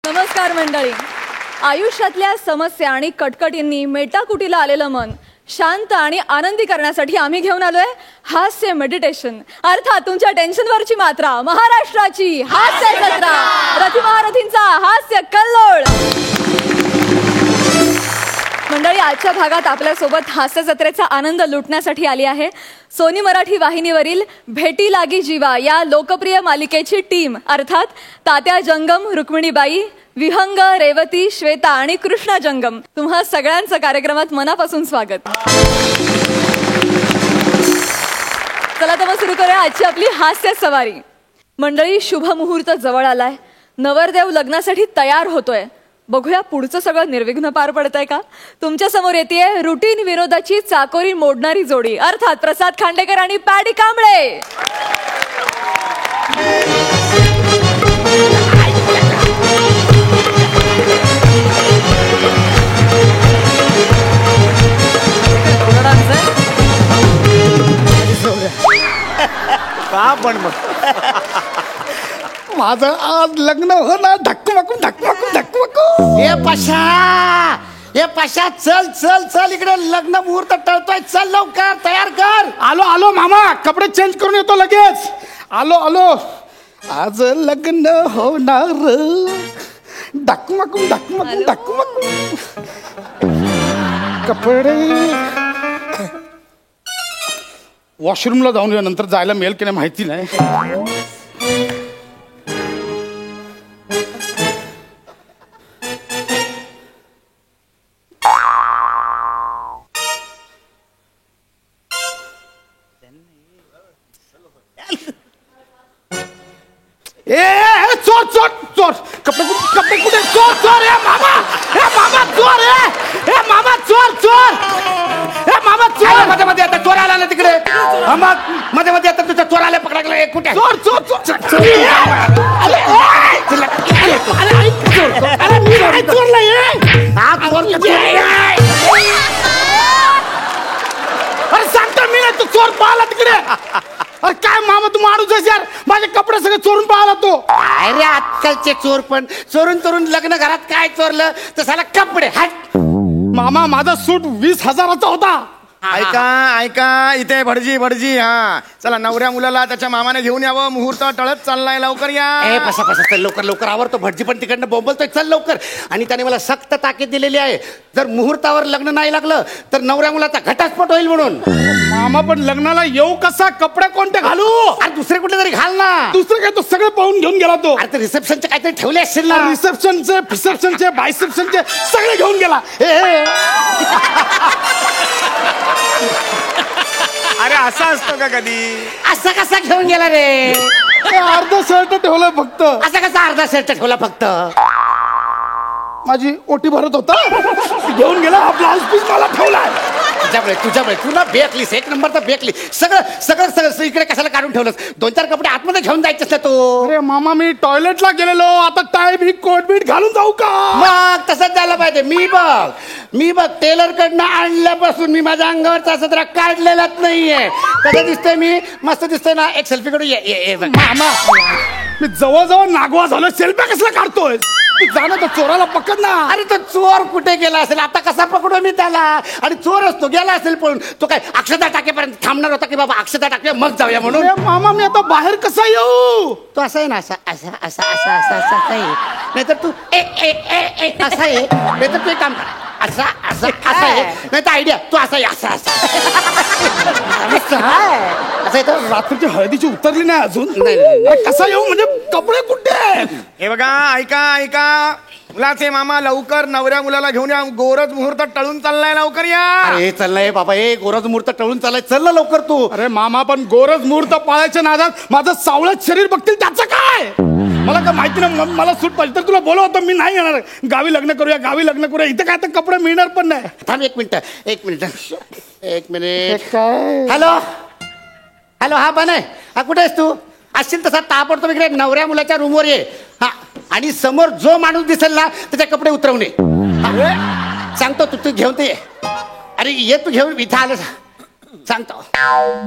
नमस्कार मंडळी. आयुष्यातल्या समस्या आणि कटकटींनी मेटाकुटीला आलेलं मन शांत आणि आनंदी करण्यासाठी आम्ही घेऊन आलोय हास्य मेडिटेशन. अर्थात तुमच्या टेन्शनवरची मात्रा महाराष्ट्राची हास्य जत्रा, रथी महारथींचा हास्य कल्लोळ. मंडळी, आजच्या भागात आपल्यासोबत हास्य जत्रेचा आनंद लुटण्यासाठी आली आहे सोनी मराठी वाहिनीवरील भेटी लागी जीवा या लोकप्रिय मालिकेची टीम. अर्थात तात्या जंगम, रुक्मिणीबाई, विहंग, रेवती, श्वेता आणि कृष्णा जंगम. तुम्हा सगळ्यांचं कार्यक्रमात मनापासून स्वागत. चला तर मग सुरू करूया आजची आपली हास्य सवारी. मंडळी, शुभ मुहूर्त जवळ आलाय. नवरदेव लग्नासाठी तयार होतोय. बघूया पुढचं सगळं निर्विघ्न पार पडतंय का. तुमच्या समोर येतेय रुटीन विनोदाची चाकोरी मोडणारी जोडी. अर्थात प्रसाद खांडेकर आणि पॅडी कांबळे. का पण मग माझं आज लग्न होणार. धक्कमकू धक्कमकू धक्कमकू. हे पशा चल चल चल इकडे लग्न मुहूर्त टळतोय. चल लवकर तयार कर. आलो आलो मामा, कपडे चेंज करून येतो लगेच. आलो आलो. आज लग्न होणार. धक्कमकू धक्कमकू धक्कमकू. कपडे वॉशरूमला जाऊन येऊ, नंतर जायला मिळेल की नाही माहिती नाही. चोर चोर चोर. कपडे कुठे. चोर चोर. मामा चोर. मामा चोर चोर. मामा चोर. मध्ये मध्ये आता चोर आला ना तिकडे. मध्ये मध्ये आता तुझा चोर आला पकडला. कुठे चोर चोर चोर. अरे सांगतो मी नाही, तू चोर पाहिला तिकडे. अरे काय मामा, तू माणूस आहेस यार. माझे कपडे सगळे चोरून पाहिला तो. अरे आजकालचे चोर पण चोरून चोरून लग्न घरात काय चोरलं तर साला कपडे. हट मामा, माझा सूट 20,000चा होता. ऐका ऐका, इथे भटजी भटजी. हा चला, नवऱ्या मुलाला त्याच्या मामाने घेऊन यावं. मुहूर्त टळत चाललाय, लवकर या. ए पसा पसा चल लवकर लवकर आवरतो. भटजी पण तिकडनं बोंबलतोय. चल लवकर. आणि त्याने मला सक्त ताकीद दिलेली आहे, जर मुहूर्तावर लग्न नाही लागलं तर नवऱ्या मुलाचा घटस्फोट होईल म्हणून. मामा पण लग्नाला येऊ कसा, कपडे कोणते घालू. अरे दुसरे कुठे तरी घाल ना. दुसरं काय, तो सगळे पाहून घेऊन गेला तो. अरे रिसेप्शनचे काहीतरी ठेवले असतील ना. रिसेप्शनचे, फिसेप्शनचे, बायसेप्शनचे सगळे घेऊन गेला. अरे असं असतं का कधी. असं कसा घेऊन गेला रे. अर्ध शर्ट ठेवलं फक्त. असा कसा अर्धा शर्ट ठेवला फक्त. माझी ओटी भरत होता, घेऊन गेला. हा ब्लाउज पीस मला ठेवलाय. तुझ्यामुळे तुला बेकलीस. एक नंबर तर बेकली. सगळं सगळं सगळं इकडे कशाला काढून ठेवलंस. 2-4 कपडे आतमध्ये घेऊन जायचेस ना तो. अरे मामा, मी टॉयलेटला गेलेलो. आता टाय बीट कोट बीट घालून जाऊ का. मग तसंच झालं पाहिजे. मी बघ टेलर कडनं आणल्यापासून मी माझ्या अंगावरचा असं जरा काढलेलाच नाहीये. कसं दिसतंय मी. मस्त दिसतंय ना. एक सेल्फी काढू. ये मामा, मी जवळजवळ नागवा झालो. सेल्फ्या कसला काढतोय. जाणं तर चोराला पकड ना. अरे तो चोर कुठे गेला असेल. आता कसा पकडू मी त्याला. आणि चोर असतो गेला असेल पण तो काय अक्षता टाकेपर्यंत थांबणार होता की बाबा अक्षता टाकूया मग जाऊया म्हणून. मामा, मी आता बाहेर कसा येऊ. तो असा आहे ना. असा असा असा असा असा असा आहे. नाहीतर तू असा आहे. नाहीतर तू एक काम कर. असा असा असा आहे. नाही तर आयडिया तू असा आहे. असा असा असं आहे. तर रात्रीची हळदीची उतरली नाही अजून. नाही. अरे कसा येऊ म्हणजे. कपडे कुठे आहेत. हे बघा, ऐका ऐका, मुलाचे मामा लवकर नवऱ्या मुलाला घेऊन या. गोरज मुहूर्त टळून चाललाय, लवकर या. अरे चाललंय बाबा. गोरज मुहूर्त टळून चाललाय. चल ना लवकर तू. अरे मामा, पण गोरज मुहूर्त पाळायच्या नादात माझं सावळत शरीर बघतील त्याचं काय. मला काय माहिती नाही. मला सूट पाहिजे तर तुला बोलवतो. मी नाही येणार. गावी लग्न करूया, गावी लग्न करूया. इथं काय तर कपडे मिळणार पण नाही. थांब एक मिनिट. Hello hello. हा बने. हा कुठे आहेस तू. असशील तसा ताबडतोब इकडे नवऱ्या मुलाच्या रूमवर ये. हा, आणि समोर जो माणूस दिसेल ना त्याचे कपडे उतरवणे. सांगतो तू घेऊन ते ये. अरे ये तू घेऊन. इथं आलं सांगतो.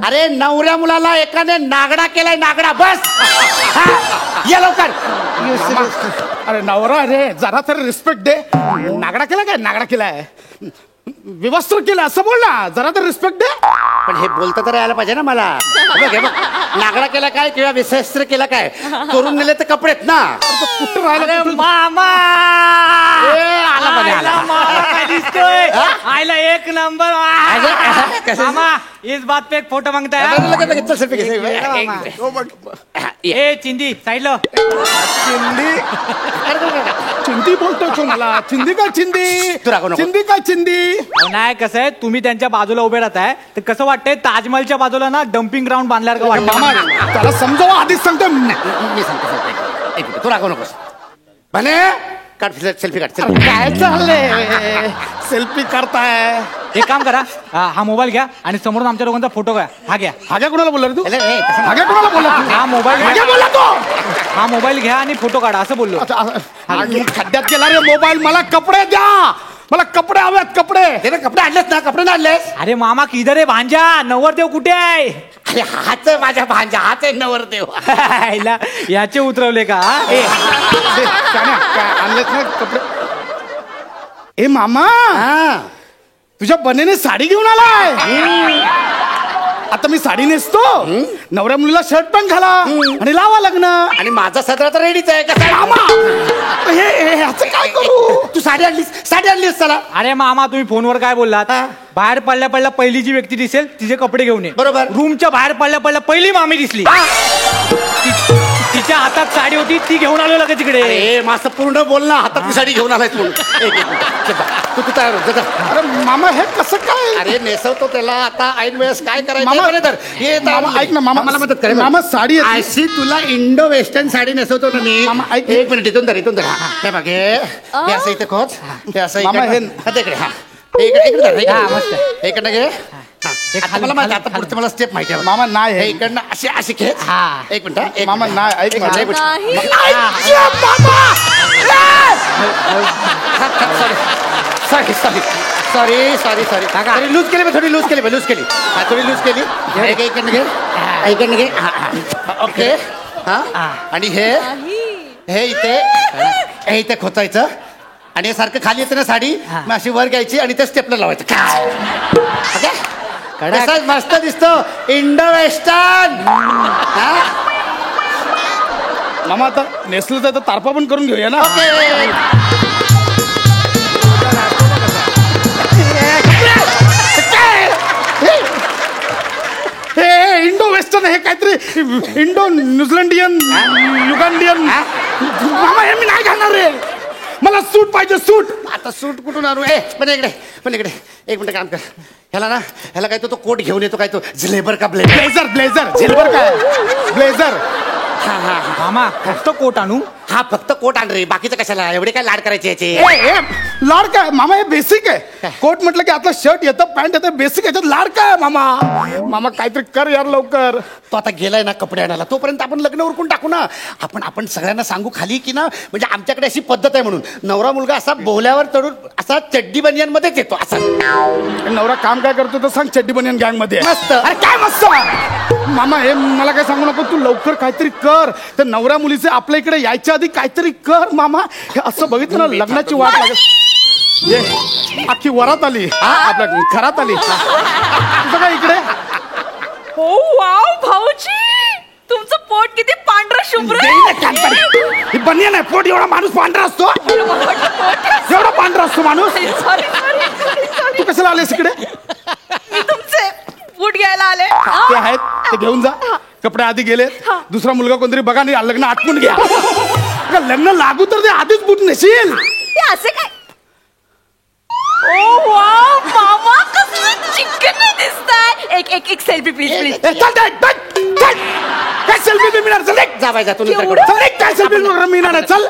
अरे नवऱ्या मुलाला एकाने नागडा केलाय. नागडा. बस. ये लवकर अरे नवरा रे जरा तरी रिस्पेक्ट दे. नागडा केला काय? नागडा केलाय, विवस्त्र केलं असं बोल ना, जरा तर रिस्पेक्ट दे. पण हे बोलता तर यायला पाहिजे ना मला. हे बघ नागडा केला काय किंवा विशस्त्र केला काय, करून नेले तर कपडेत ना. कुठं राहिला? मामा ए, आला पण आला. मामा काय दिसतोय आयला एक नंबर कसं? मामा इस बात पे एक फोटो मांगता है लगेच, लगेच, चल, selfie घे. हो, बघ. ए चिंदी साइड लो चिंदी चिंदी बोलतोय तू मला. चिंदी काय चिंदी? तू रागवू नको. चिंदी काय चिंदी? अहो, नाही कसं आहे तुम्ही त्यांच्या बाजूला उभे राहताय तर कसं वाटतंय ताजमहलच्या बाजूला ना डम्पिंग ग्राउंड बांधल्यावर का मामा वाटतं त्याला समजावं आधीच सांगतो. मी सांगतो एक मिनिट, तू रागवू नकोस. म्हणे काढ सेल्फी काढ selfie. काय चाललंय? सेल्फी करताय? एक काम करा हा मोबाईल घ्या आणि समोरून आमच्या लोकांचा फोटो घ्या. हा घ्या हाग्या कोणाला बोलला रे तू? ए, ए, तसं हाग्या कोणाला बोलला तू? हा मोबाईल हाग्या घ्या बोलला तू? हा मोबाईल घ्या आणि फोटो काढा असं बोललो खड्ड्यात गेला रे मोबाईल. मला कपडे द्या, मला कपडे हवेत, कपडे. ते ना कपडे आणलेस ना, कपडे नाही आणलेस? अरे मामा किधर आहे भांजा नवरदेव कुठे आहे अरे हाच आहे माझ्या भांजा, हाच आहे नवरदेव. हायला, याचे उतरवले का हा? आणलेत ना कपडे? ए मामा, हा. तुझ्या बनेने साडी घेऊन आलाय. आता मी साडी नेसतो, नवऱ्या मुलीला शर्ट पण घाला आणि लावा लग्न. आणि माझा सदरा तर रेडीच आहे कसा? मामा हे ह्याचं काय करू? तू साडी आणलीस चला. अरे मामा तुम्ही फोनवर काय बोललात हा. बाहेर पडल्या पडल्या पहिली जी व्यक्ती दिसेल तिचे कपडे घेऊन ये. बरोबर. रूमच्या बाहेर पडल्या पडल्या पहिली मामी दिसली तिच्या हातात साडी होती ती घेऊन आलो लगेच तिकडे. ए माझं पूर्ण बोल ना, हातात साडी घेऊन आलाय तू. तू तयार हो, जा. अरे मामा हे कसं काय? अरे नेसवतो त्याला आता ऐन वेळेस काय करायचं मामा, बरं तर ये मामा, ऐक ना, मामा. मला मदत करे मामा, साडी येते. अशी तुला इंडो वेस्टर्न साडी नेसवतो ना मी. मामा, ऐक. एक मिनिट इथून धर हा. हे बघ हे असं इथे खोच, हे असं मामा, इकडे. हे- आता इकडे हा इकडे धर, हा, मस्त. इकडनं घे. हा. आता मला माहिती, आता पुढचं मला स्टेप माहिती आहे. मामा नाही हे हे. इकडनं अशी अशी खेच. हा. एक मिनिट हा, एक मामा मिनिट. नाही, ऐक एक माझं. मिनिट, एक मिनिट. नाही. सॉरी लूज केली, थोडी लूज केली, हा, थोडी लूज केली. एक इकडनं घे, इकडनं घे. ओके हा. आणि हे इथे खोचायचं आणि हे सारखं खाली येते ना साडी, मग अशी वर घ्यायची आणि ते स्टेपला लावायचं. ओके, कसाच मस्त दिसतो इंडो वेस्टर्न. मामा आता नेसलं तर तारपा पण करून घेऊया ना. ओके. हे इंडो वेस्टर्न हे काहीतरी इंडो न्यूझीलंडियन युगांडियन. मामा हे मी नाही घालणार रे. मला सूट पाहिजे, सूट. आता सूट कुठून आणू? पण इकडे एक मिनिट काम कर. ह्याला काय तो कोट घेऊन येतो काय तो झलेबर का ब्लेझर. ब्लेझर झेलवर काय ब्लेझर. मामा फक्त कोट आणू हा फक्त कोट आण रे, बाकीचं कशाला एवढे काय लाड करायचे याचे? ए लाड काय मामा? हे बेसिक आहे. कोट म्हटलं की आता शर्ट येतं, पॅन्ट येतं, बेसिक याच्यात लाड काय मामा? मामा काहीतरी कर यार लवकर. तो आता गेलाय ना कपडे आणायला, तोपर्यंत आपण लग्न उरकून टाकू ना. आपण सगळ्यांना सांगू खाली की ना, म्हणजे आमच्याकडे अशी पद्धत आहे म्हणून नवरा मुलगा असा बोहल्यावर चढून असा चड्डी बनियन मध्येच येतो असा. नवरा काम काय करतो तर सांग. चड्डी बनियन गँग मध्ये मस्त. अरे काय मस्त मामा? हे मला काय सांगू नको. तू लवकर काहीतरी कर. तर नवऱ्या मुलीचे आपल्या इकडे यायच्या आधी काहीतरी कर मामा. हे असं बघितलं ना लग्नाची वाट लागत. ये अख्खी वरात आली, आपल्या घरात आली. तुझं काय इकडे? हो वाव भाऊजी, तुमचं पोट किती पांढरं शुभ्र देई ना कानपडी. ही बनियन आहे. पोट एवढा माणूस पांढरा असतो? एवढा पांढरा असतो माणूस? तू कशाला आलेस इकडे? मी तुमचे बूट घ्यायला आले. ते आहेत ते घेऊन जा. कपडे आधी गेले. दुसरा मुलगा कोणतरी बघा नाही, लग्न आटपून घ्या. लग्न लागू तर ते आधीच बूट नेशील. ते असे काय? ओ वाव मामा, कसलं चिकन दिसताय. एक सेल्फी प्लीज प्लीज. काय सेल्फी बी मिळणार? चल जा बाई, जा तू नंतर एवढं? कर. चल काय सेल्फी मिळणार आहे? चल.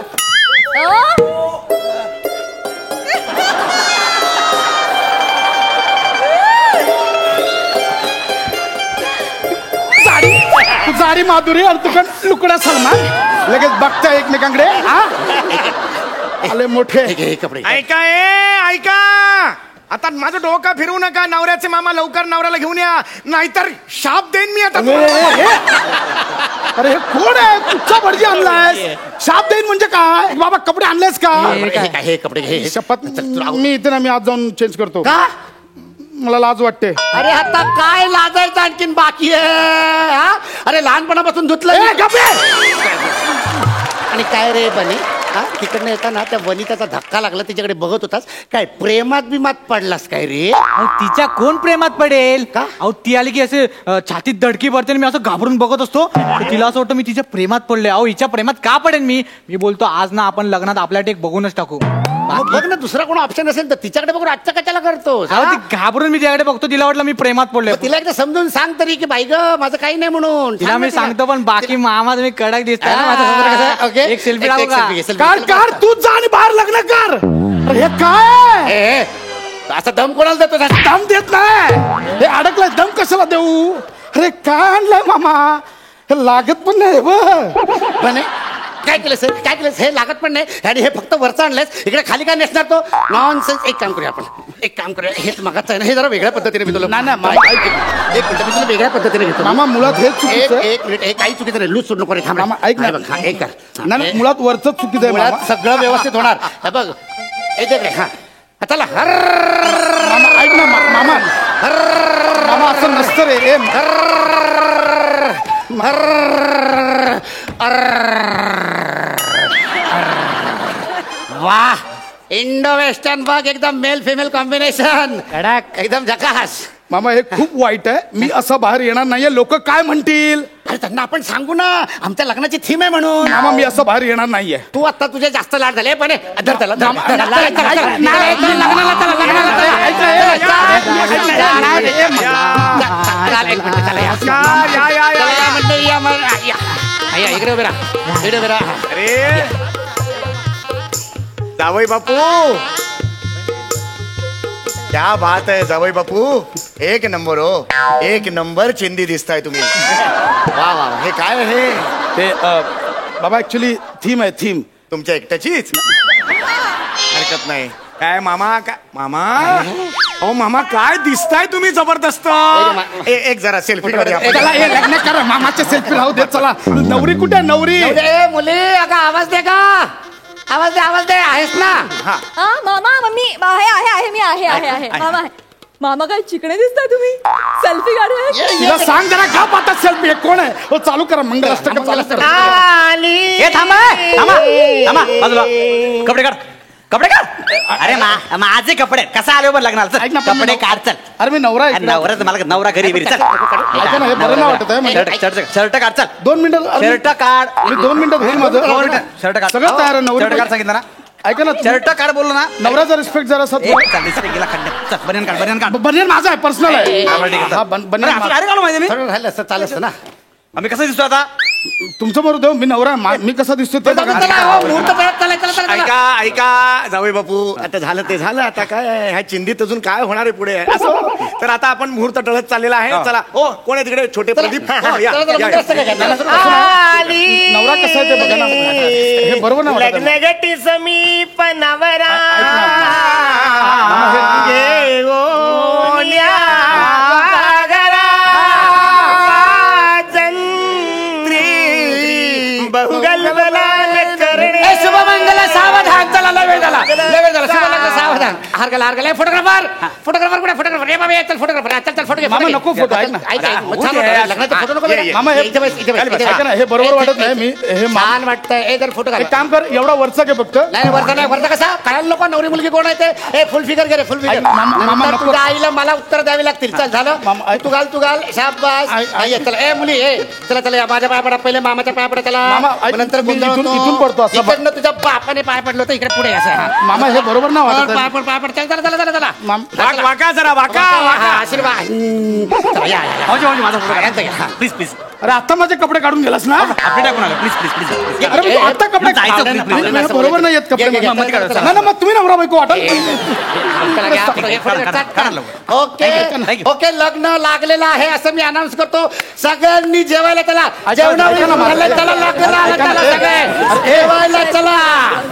साडी माधुरी अर्तुकन लुकडा सलमान लगेच बघता एकमेकांकडे. हा आले मोठे. हे घे, हे कपडे ऐका आता माझं डोकं फिरवू नका. नवऱ्याचे मामा लवकर नवऱ्याला घेऊन या, नाहीतर शाप देईन मी आता. अरे हे कोण आहे? कुठचा भटजी आणलायस? शाप देईन म्हणजे काय? बाबा कपडे आणलेस का? हे कपडे घे. शपथ मी इथे ना, मी आज जाऊन चेंज करतो. का? मला लाज वाटते. अरे आता काय लाजायचं आणखीन बाकी आहे हा? अरे लहानपणापासून धुतलं. आणि काय रे बने, हा तिकडनं येताना त्या वनिताचा धक्का लागला, तिच्याकडे बघत होतास काय? प्रेमात बिमात पडलास काय रे? अहो तिच्या कोण प्रेमात पडेल का? अहो ती आली की असे छातीत धडकी पडते आणि मी असं घाबरून बघत असतो. तर तिला असं वाटतं मी तिच्या प्रेमात पडले. अहो हिच्या प्रेमात का पडेन मी बोलतो आज ना आपण लग्नात आपल्या टेक बघूनच टाकू. मग बघ ना, दुसरा कोण ऑप्शन असेल तर तिच्याकडे बघून आजच्या कशाला करतोस? अहो ती घाबरून मी तिच्याकडे बघतो, तिला वाटलं मी प्रेमात पडले. तिला एकदा समजून सांग तरी की बाई ग माझं काही नाही म्हणून. तिला मी सांगतो, पण बाकी मामा तुम्ही कडक दिसताय ना माझ्यासमोर. ओके, एक सेल्फी टाकू का? काढ काढ, तूच जा आणि बाहेर लग्न कर. अरे हे काय? ए, असा दम कोणाला देतो? दम देत नाही. हे अडकलाय, दम कशाला देऊ? अरे काय आणलंय मामा? हे लागत पण नाही बघ. पण काय केलं सर? काय केलं? हे लागत पण नाही आणि हे फक्त वरचं आणलंयस, इकडे खाली काय नेसणार तो? नॉनसेन्स. एक काम करूया आपण, एक काम करूया. हेच मागाचं आहे ना, हे जरा वेगळ्या पद्धतीने मी तुला. नाही, मामा, एक मिनिट, मी तुला वेगळ्या पद्धतीने घेतो. मामा मुळात हेच चुकीचं आहे. एक मिनिट, काही चुकीचं नाही. लूज सोड नको रे. थांब मामा, ऐक ना. एक कर. नाही मुळात वरच चुकीचं आहे मुळात मामा. सगळं व्यवस्थित होणार. हे बघ, हे देख रे. हा चला. हर मामा ऐक ना मामा, मामा असं नसतं रे. ए, वाह, इंडो वेस्टर्न बघ, एकदम मेल फिमेल कॉम्बिनेशन. एकदम झकास. मामा हे खूप वाईट आहे. मी असं बाहेर येणार नाहीये. लोक काय म्हणतील? अरे त्यांना आपण सांगू ना, आमच्या लग्नाची थीम आहे म्हणून. मामा मी असं बाहेर येणार नाहीये. तू आता तुझे जास्त लाड झाले. पण इकडे उभे राहा, इकडे उभे राहा. अरे जावई बापू, क्या बात आहे जावई बापू. एक नंबर हो, एक नंबर चिंदी दिसताय तुम्ही. वा वा, हे काय आहे? ते बाबा ऍक्च्युली थीम आहे, थीम. तुमच्या एकट्याचीच? हरकत नाही. काय मामा, काय मामा? अहो मामा काय दिसताय तुम्ही जबरदस्त. एक जरा सेल्फी चला हे लग्न करा, मामाच्या सेल्फी राहू दे. चला नवरी कुठे? नवरी मुली अगं आवाज दे का? आवाज दे, आवाज दे. आहेस ना? हा मामा मम्मी आहे मी आहे मामा आहे. मामा काय चिकणे दिसताय तुम्ही. सेल्फी काढूया. तिला सांग जरा का पाहता सेल्फी. कोण आहे? हो चालू करा, मंगलाष्टक चालू करा. हे थांबा थांबा बाजूला. कपडे काढ, कपडे काढ. अरे माझे कपडे कसा आले बरं लग्नाला? ऐक ना, चल कपडे काढ. चल अरे मी नवरा आहे. नवरा मला नवरा घरी बिरी. चल ऐका ना, हे बरं नाही वाटत आहे म्हणजे. शर्ट काढ. चल 2 मिनिटं. शर्ट काढ. मी 2 मिनिटात होईल माझं. शर्ट काढ. सगळं तयार आहे. शर्ट नवरी काढ सांगितलं ना. ऐका ना, शर्ट काढ बोललो ना. नवऱ्याचा रिस्पेक्ट जरा सर. गेला खड्ड्यात. चल बनियन काढ, बनियन काढ. बनियन माझा आहे, पर्सनल आहे. हा, बरं, ठीक आहे, चल. हा, बनियन अरे, माझा. अरे घालू माहिती मी. सगळं झालं असतं, चालत असतं ना. आम्ही कसं दिसतो आता? तुमचं बरोबर देऊ. मी नवरा आहे. मी कसा दिसतो ते बघा. मुहूर्त चला. ऐका जावई बापू, आता झालं ते झालं. आता काय आहे, ह्या चिंधीत अजून काय होणार आहे पुढे? असं तर आता आपण मुहूर्त टळत चाललेला आहे. चला. हो, कोण आहे तिकडे? छोटे प्रदीप. हो, या, या, या. नवरा कसा आहे ते बघा ना. हे बरोबर नाही वाटत आहे. लग्नगटी समीप नवरा बहुगल बलाल करणे. शुभमंगल सावधान. चला लय वेळ झाला. शुभमंगल सावधान. हार गेला. फोटोग्राफर कुठे? फोटोग्राफर. ये बाबा, चल फोटोग्राफर. चल फोटो. मामा, नको फोटो. ऐक ना. लग्नाचा फोटो नको. मामा हे ऐका ना, हे बरोबर वाटत नाही. मी हे छान वाटतंय. ए जर फोटो एक काम कर, एवढा वरचा घे फक्त. नाही वरचा कसा कळायला नको. नवरी मुलगी कोण आहे ते? हे फुल फिगर घे रे, फुल फिगर. मामा, नको. तुझ्या आईला मला उत्तर द्यावी लागतील. चल झालं. मामा, तू घाल. शाबास. ये, चला. ए मुली, ए चला या माझ्या पाया पडा. पहिले मामाच्या पाया पडा. चला. मामा, ऐक, नंतर मी इथून पडतो असं. इकडनं तुझ्या बापाने पाय पडलो तर इकडे पुढे असं. मामा हे बरोबर नाही वाटत आहे. पाय पड. चला. वाका जरा, वाका. आशीर्वाद. चला, या. माझा फोटो घ्या. प्लीज. अरे आता माझे कपडे काढून गेलास ना. आपले टाकून आला. प्लीज. अरे मी आता कपडे जायचं, काढले. please, please. नाही, बरोबर नाही येत कपडे. घे, नाही, चला. नाही, मग तुम्ही नवरा बायको वाटत. ओके, लग्न लागलेलं आहे असं मी अनाऊन्स करतो. सगळ्यांनी जेवायला चला. जेवणावळी ऐका ना मला. झालं, चला. लग्न चला सगळे जेवायला चला.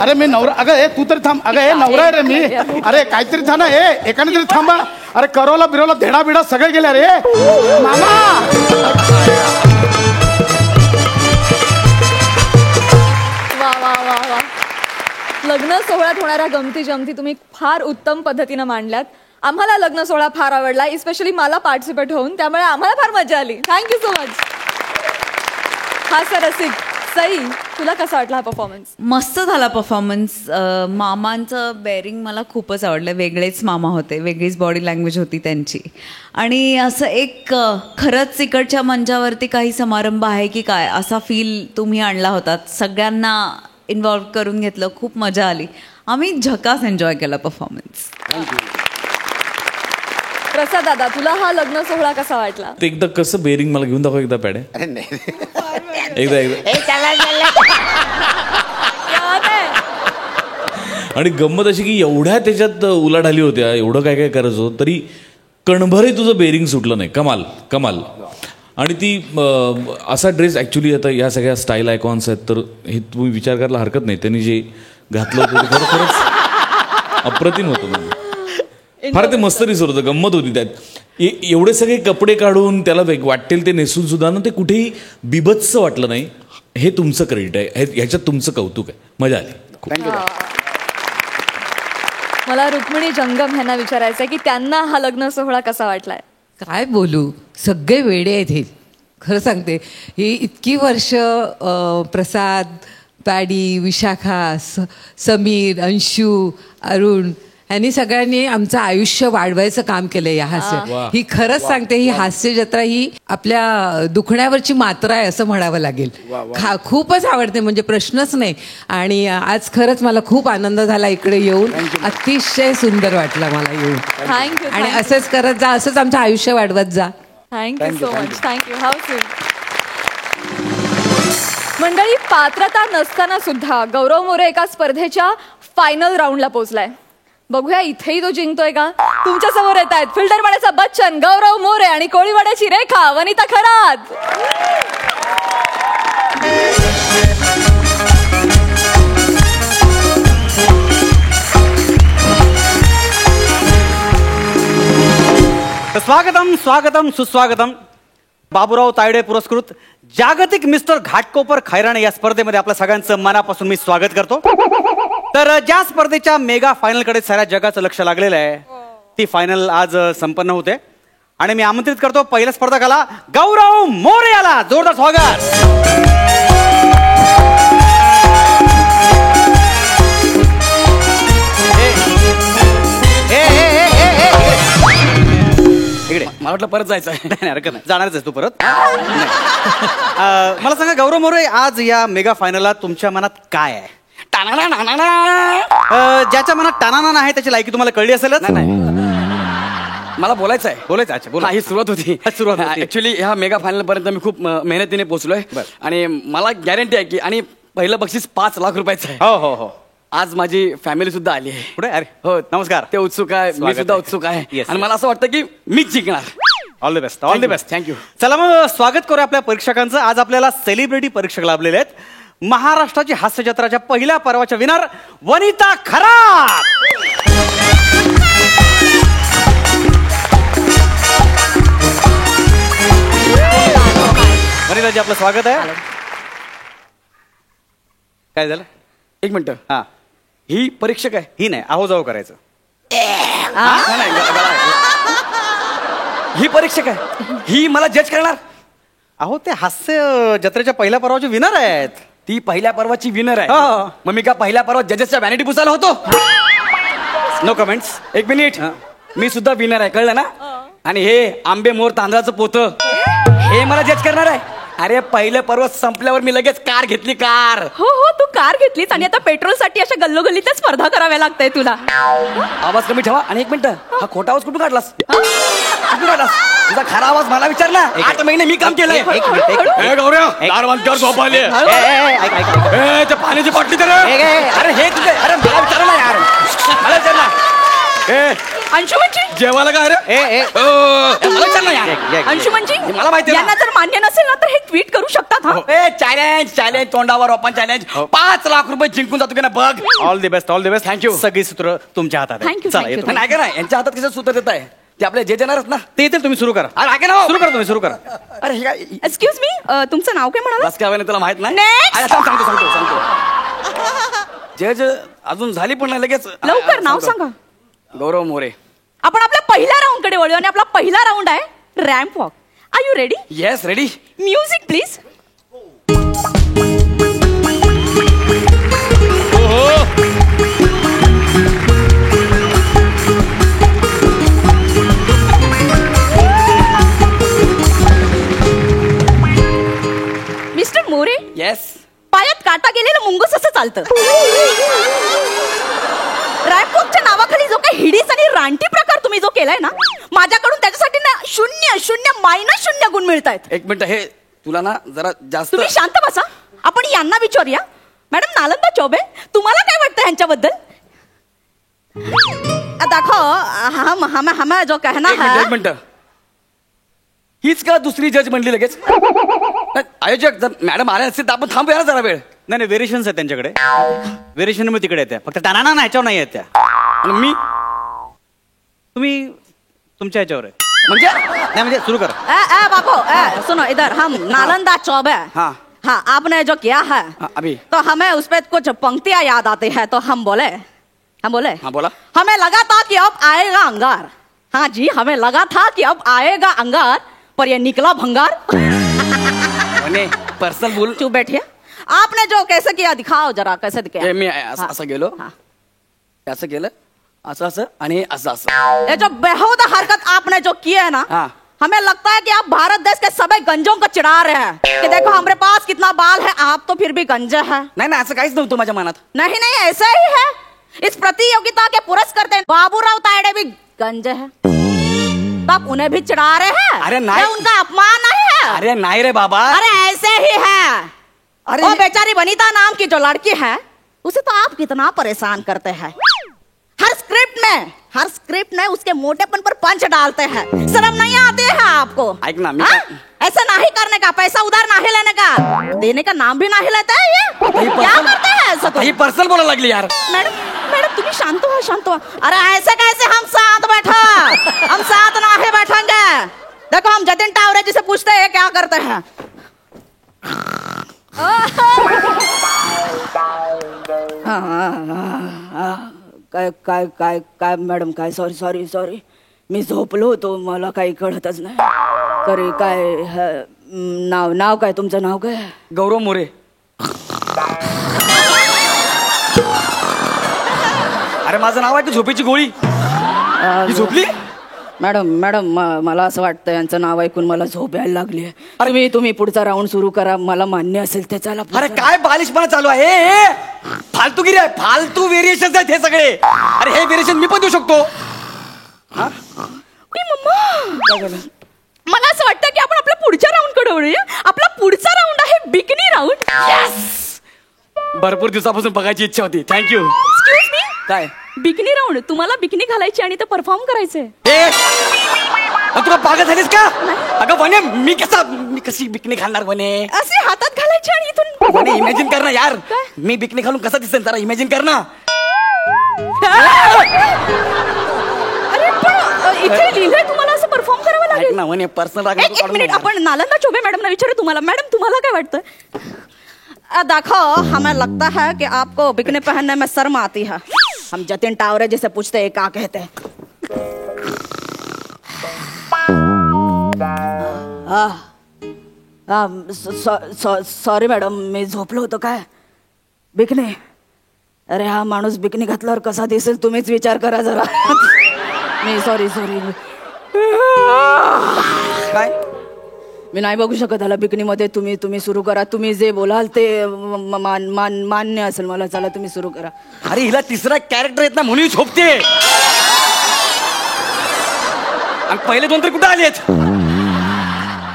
अरे मी नवरा. अगं हे तू तरी थांब. अगं हे नवरा आहे रे मी. अरे काहीतरी थांबा एकाने तरी थांबा. अरे करवला बिरवला धेडा बिडा सगळे गेले रे मामा. वा वा वा वा. लग्न सोहळ्यात होणाऱ्या गमती जमती तुम्ही फार उत्तम पद्धतीनं मांडल्यात. आम्हाला लग्न सोहळा फार आवडला, इस्पेशली मला पार्टिसिपेट होऊन, त्यामुळे आम्हाला फार मजा आली. Thank you so much. हा सर रसिक, सई तुला कसा वाटला हा परफॉर्मन्स? मस्त झाला परफॉर्मन्स. मामांचं बेअरिंग मला खूपच आवडलं. वेगळेच मामा होते, वेगळीच बॉडी लँग्वेज होती त्यांची. आणि असं एक खरंच इकडच्या मंचावरती काही समारंभ आहे की काय असा फील तुम्ही आणला होता. सगळ्यांना इन्व्हॉल्व करून घेतलं, खूप मजा आली. आम्ही झकास एन्जॉय केला परफॉर्मन्स. प्रसाद दादा, तुला हा लग्न सोहळा कसा वाटला? ते एकदा कसं बेरिंग मला घेऊन दाखव एकदा पॅडे. अरे नाही एकदा आणि गंमत अशी की एवढ्या त्याच्यात उलाढाली होत्या, एवढं काय काय करायचं होतं तरी कणभरही तुझं बेरिंग सुटलं नाही. कमाल कमाल. आणि ती असा ड्रेस ॲक्च्युली आता या सगळ्या स्टाईल आयकॉन्स आहेत तर हे तुम्ही विचार करायला हरकत नाही. त्यांनी जे घातलं होतं ते खरोखरच अप्रतिम होतं. म्हणजे फार ते मस्त दिसत होतं, गंमत होती त्यात. एवढे सगळे कपडे काढून त्याला वाटेल ते नेसून सुद्धा ना ते कुठेही बिभत्स वाटलं नाही. हे तुमचं क्रेडिट आहे, ह्याच्यात तुमचं कौतुक आहे. मजा आली. मला रुक्मिणी जंगम ह्यांना विचारायचं आहे की त्यांना हा लग्न सोहळा कसा वाटलाय? काय बोलू, सगळे वेडे आहेत हे. खरं सांगते, ही इतकी वर्ष प्रसाद, पॅडी, विशाखा, समीर, अंशू, अरुण यांनी सगळ्यांनी आमचं आयुष्य वाढवायचं काम केलं या हास्य. ही खरंच सांगते, ही हास्य जत्रा ही आपल्या दुखण्यावरची मात्रा आहे असं म्हणावं लागेल. खूपच आवडते, म्हणजे प्रश्नच नाही. आणि आज खरंच मला खूप आनंद झाला इकडे येऊन. अतिशय सुंदर वाटलं मला येऊन. थँक्यू. आणि असंच करत जा, असंच आमचं आयुष्य वाढवत जा. Thank you so much. Thank you. How sweet. मंडळी, पात्रता नसताना सुद्धा गौरव मोरे एका स्पर्धेच्या फायनल राऊंडला पोहोचलाय. बघूया इथेही तो जिंकतोय का? तुमच्या समोर येत आहेत फिल्टरवाड्याचा बच्चन गौरव मोरे आणि कोळीवाड्याची रेखा वनिता खरात. स्वागतम स्वागतम सुस्वागतम. बाबूराव तायडे पुरस्कृत जागतिक मिस्टर घाटकोपर खैराणे या स्पर्धेमध्ये आपल्या सगळ्यांचं मनापासून मी स्वागत करतो. तर ज्या स्पर्धेच्या मेगा फायनलकडे साऱ्या जगाचं लक्ष लागलेलं आहे ती फायनल आज संपन्न होते आणि मी आमंत्रित करतो पहिल्या स्पर्धकाला गौरव मोरे याला. जोरदार स्वागत. इकडे. मला वाटलं परत जायचं आहे. नाही हरकत नाही, जाणारच आहे तू परत. मला सांगा गौरव मोरे, आज या मेगा फायनलला तुमच्या मनात काय आहे? ज्याच्या मनात टाणाना आहे त्याची लायकी तुम्हाला कळली असेलच. नाही मला बोलायचं आहे. बोलायचं. अच्छा बोला. ही सुरुवात होती. ऍक्च्युली ह्या मेगा फायनल पर्यंत मी खूप मेहनतीने पोहोचलोय आणि मला गॅरंटी आहे की आणि पहिलं बक्षीस 5 लाख रुपयाचं आहे. हो हो हो. आज माझी फॅमिली सुद्धा आली आहे पुढे. अरे हो नमस्कार. ते उत्सुक आहे, मी सुद्धा उत्सुक आहे आणि मला असं वाटतं की मीच जिंकणार. All the best. All the best. Thank you. चला मग स्वागत करूया आपल्या परीक्षकांचं. आज आपल्याला सेलिब्रिटी परीक्षक लाभलेले आहेत. महाराष्ट्राची हास्य जत्राच्या पहिल्या पर्वाच्या विनर वनिता खरात. वनिताजी आपलं स्वागत आहे. काय झालं? एक मिनिट. हा, ही परीक्षक आहे? ही नाही, आहो जाऊ करायचं. ही परीक्षक आहे, ही मला जज करणार? अहो ते हास्य जत्रेच्या पहिल्या पर्वाचे विनर आहेत. ती पहिल्या पर्वाची विनर आहे. हो. मग मी का पहिल्या पर्वात जजेसच्या व्हॅनिटी पुसायला होतो? No comments. एक मिनिट, मी सुद्धा विनर आहे, कळलं ना? आणि हे आंबे मोर तांदळाचं पोतं हे मला जज करणार आहे? अरे पहिलं पर्व संपल्यावर मी लगेच कार घेतली. कार हो हो, तू कार घेतलीस आणि आता पेट्रोलसाठी अशा गल्लोगल्लीतल्या स्पर्धा कराव्या लागतंय तुला. आवाज कमी ठेवा. आणि एक मिनिट, हा खोटा आवाज कुठून काढलास? कुठून काढलास? तुझा खरा आवाज मला विचार ना. 8 महिने मी काम केलंय. पाण्याची बाटली तर. अरे हे तुझे, अरे मला विचार ना यार, मला विचार ना. अंशुमनजी जेवायला काय रे मला विचार ना यार. अंशुमनजी मला माहिती आहे ना. यांना जर मान्य नसेल ना तर हे ट्विट करू शकतात हा. चॅलेंज तोंडावर ओपन चॅलेंज 5 लाख रुपये जिंकून जातो की ना बघ. ऑल द बेस्ट थँक्यू सगळी सूत्र तुमच्या हातात आहे. Thank you, चला thank you. येतो. नाही का ना यांच्या हातात कसं सूत्र देत आहे ते आपले जे देणारच ना. ते येतील तुम्ही सुरू करा. अरे ऐका ना हो. सुरू करा तुम्ही सुरू करा. अरे हे काय एक्सक्यूज मी तुमचं नाव काय म्हणाला बस काय तुला माहित नाही. Next. अरे, सांगतो जज अजून झाली पण नाही लगेच. लवकर नाव सांगा. गौरव मोरे. आपण आपल्या पहिल्या राऊंड कडे वळू आणि आपला पहिला राऊंड आहे ramp walk. Are you ready? Yes ready. Music please. Mister More, yes. पायात काटा गेलेलं मुंगूस असं चालतं. रॅम्पवॉकच्या नावाखाली जो काही हिडीस आणि रानटी प्रकार तुम्ही जो केलाय ना, माझ्याकडून त्याच्यासाठी ना 0 गुण मिळत आहेत. एक मिनिट हे तुला ना जरा जास्त. तुम्ही शांत बसा. आपण यांना विचारूया. मॅडम नालंदा चौबे, तुम्हाला काय वाटतं ह्यांच्याबद्दल? दाखव हम जो कहना एक है. मिनिट हीच का दुसरी जज म्हणली लगेच? आयोजक जर मॅडम आले असतील तर आपण थांबूया ना जरा वेळ. नाही व्हेरिएशन्स आहेत त्यांच्याकडे. व्हेरिएशन मग तिकडे येत्या फक्त टाना ना ह्याच्यावर नाही येत्या. आणि मी तुम्ही तुमच्या ह्याच्यावर आहे म्हणजे नाही म्हणजे सुरू करा. बाबू सुनो इधर. हम नालंदा चौबे. हाँ हाँ आपने जो किया है अभी तो हमें उस पर कुछ पंक्तियां याद आती है तो हम बोले. हाँ बोला. हमें लगा था कि अब आएगा अंगार. हाँ जी हमें लगा था कि अब आएगा अंगार पर ये निकला भंगार. पर्सनल बोल. चुप बैठिए. आपने जो कैसे किया दिखाओ जरा कैसे किया. मी असं गेलो असं केलं असं आणि असं. ये जो बेहूद हरकत आपने जो की है ना, हाँ. हमें लगता है कि आप भारत देश के सभी गंजों को चिढ़ा रहे हैं कि देखो हमारे पास कितना बाल है, आप तो फिर भी गंजे हैं. नाही ना असं काहीच नव्हतं माझ्या मनात. नहीं ऐसा ही है. इस प्रतियोगिता के पुरस्कर्ता बाबूराव तायडे भी गंजे हैं. तो आप उन्हें भी चिढ़ा रहे हैं. अरे नहीं. ये उनका अपमान नहीं है. अरे नाही रे बाबा. अरे ऐसे ही है. अरे वो बेचारी वनिता नाम की जो लड़की है उसे तो आप कितना परेशान करते हैं. हर स्क्रिप्ट में उसके मोटेपन पर पंच डालते हैं. शर्म नहीं आती है आपको? ऐक ना मी ऐसा नहीं करने का, पैसा उधार नहीं लेने का, देने का नाम भी नहीं लेते हैं ये. क्या करते हैं ऐसा? ही पर्सनल बोलायला लागली यार. मैडम तुम्ही शांत हो. अरे ऐसे कैसे हम साथ बैठा. हम साथ नहीं बैठेंगे. देखो हम जतिन टावरे जी से पूछते हैं क्या करते हैं. काय मॅडम काय सॉरी मी झोपलो तो मला काही कळतच नाही. तरी काय नाव काय तुमचं नाव काय? गौरव मोरे. अरे माझं नाव आहे की झोपेची गोळी. ही झोपली. मॅडम मला असं वाटतं यांचं नाव ऐकून मला झोप यायला लागली. अरे तुम्ही पुढचा राऊंड सुरू करा. मला मान्य असेल ते चला. अरे काय बालिशपणा चालू आहे. फालतूगिरी आहे. फालतू व्हेरिएशन आहेत हे सगळे. अरे हे व्हेरिएशन मी पण देऊ शकतो. मला असं वाटतं की आपण आपल्या पुढच्या राऊंड कडे वळूया. आपला पुढचा राऊंड आहे बिकनी राऊंड. भरपूर दिवसापासून बघायची इच्छा होती. थँक्यू. Excuse me. काय बिकनी राऊंड? तुम्हाला बिकनी घालायची आणि ते परफॉर्म करायचंय. तुला पागल झालीस का? अगं वने मी कशी बिकनी घालणार वने? असे हातात घालायचे आणि इथून. वने इमॅजिन कर ना यार. मी बिकनी घालून कसा दिसेल जरा इमॅजिन कर ना. अरे पण इथे लिहिलंय तुम्हाला असं परफॉर्म करावं लागेल. ना वने पर्सनल. एक मिनिट आपण नालंदा चौबे मॅडमना विचारू. मॅडम तुम्हाला काय वाटतं? देखो हमें लगता है कि आपको बिकनी पहनने में शर्म आती है. हम जतिन टावरे जिसे पूछते हैं क्या कहते हैं. सॉरी मॅडम मी झोपलो होतो काय. बिकनी. अरे हा माणूस बिकनी घातल्यावर कसा दिसेल तुम्हीच विचार करा जरा. मी सॉरी काय मी नाही बघू शकत त्याला बिकनीमध्ये. तुम्ही सुरू करा. तुम्ही जे बोलाल ते मान्य असेल मला. चला तुम्ही सुरू करा. अरे हिला तिसरा कॅरेक्टर येत ना म्हणून झोपते. आणि पहिले दोन तरी कुठे आलेत.